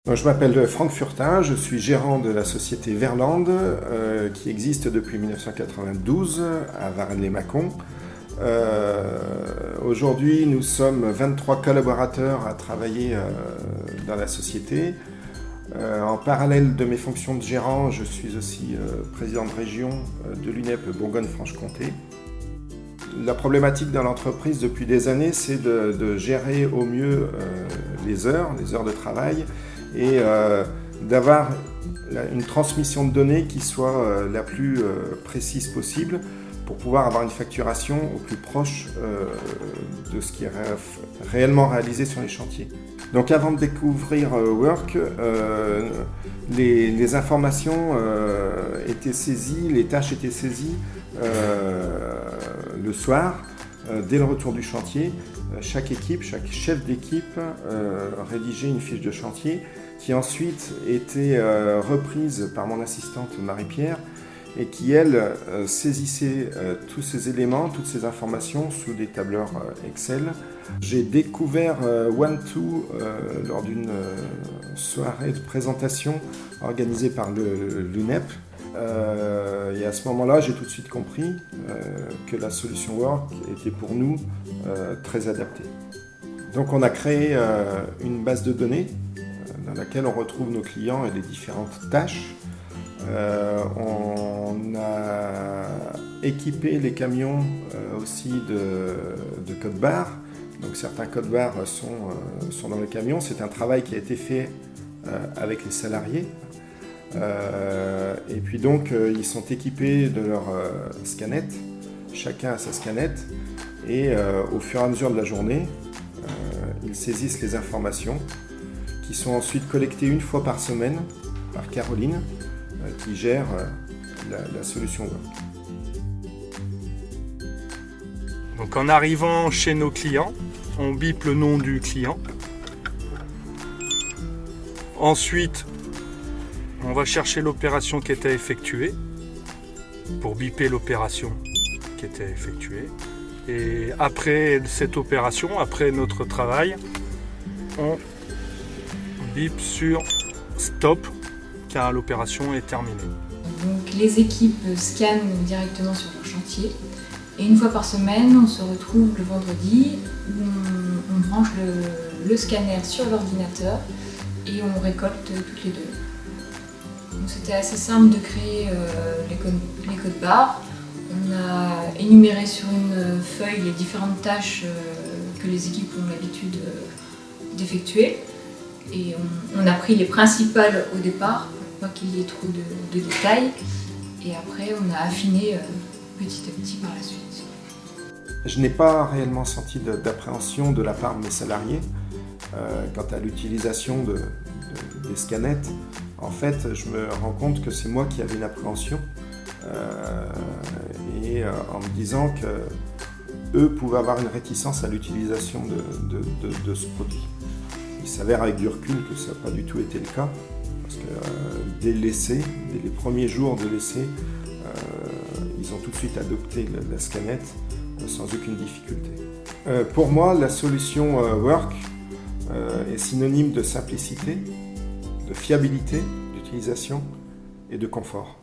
Je m'appelle Franck Furtin, je suis gérant de la société Verland qui existe depuis 1992 à Varennes-les-Mâcon. Aujourd'hui, nous sommes 23 collaborateurs à travailler dans la société. En parallèle de mes fonctions de gérant, je suis aussi président de région de l'UNEP Bourgogne-Franche-Comté. La problématique dans l'entreprise depuis des années, c'est de gérer au mieux les heures de travail et d'avoir une transmission de données qui soit la plus précise possible pour pouvoir avoir une facturation au plus proche de ce qui est réellement réalisé sur les chantiers. Donc avant de découvrir Work, les informations étaient saisies, les tâches étaient saisies le soir, dès le retour du chantier. Chaque équipe, chaque chef d'équipe rédigeait une fiche de chantier qui ensuite était reprise par mon assistante Marie-Pierre et qui, elle, saisissait tous ces éléments, toutes ces informations sous des tableurs Excel. J'ai découvert One2 lors d'une soirée de présentation organisée par l'UNEP. Et à ce moment-là, j'ai tout de suite compris que la solution Work était pour nous très adaptée. Donc on a créé une base de données dans laquelle on retrouve nos clients et les différentes tâches. On a équipé les camions aussi de codes-barres. Donc certains codes-barres sont dans le camion. C'est un travail qui a été fait avec les salariés. Et puis donc ils sont équipés de leur scanette, chacun a sa scanette, et au fur et à mesure de la journée, ils saisissent les informations qui sont ensuite collectées une fois par semaine par Caroline qui gère la solution Work. Donc en arrivant chez nos clients, on bip le nom du client. Ensuite, on va chercher l'opération qui était effectuée pour biper l'opération qui était effectuée. Et après cette opération, après notre travail, on bip sur stop car l'opération est terminée. Donc les équipes scannent directement sur leur chantier et une fois par semaine, on se retrouve le vendredi où on branche le scanner sur l'ordinateur et on récolte toutes les données. C'était assez simple de créer les codes-barres. On a énuméré sur une feuille les différentes tâches que les équipes ont l'habitude d'effectuer. Et on a pris les principales au départ pour pas qu'il y ait trop de détails. Et après, on a affiné petit à petit par la suite. Je n'ai pas réellement senti d'appréhension de la part de mes salariés quant à l'utilisation des scanettes. En fait, je me rends compte que c'est moi qui avais une appréhension en me disant qu'eux pouvaient avoir une réticence à l'utilisation de ce produit. Il s'avère avec du recul que ça n'a pas du tout été le cas, parce que dès les premiers jours de l'essai, ils ont tout de suite adopté la scanette sans aucune difficulté. Pour moi, la solution Work est synonyme de simplicité, de fiabilité d'utilisation et de confort.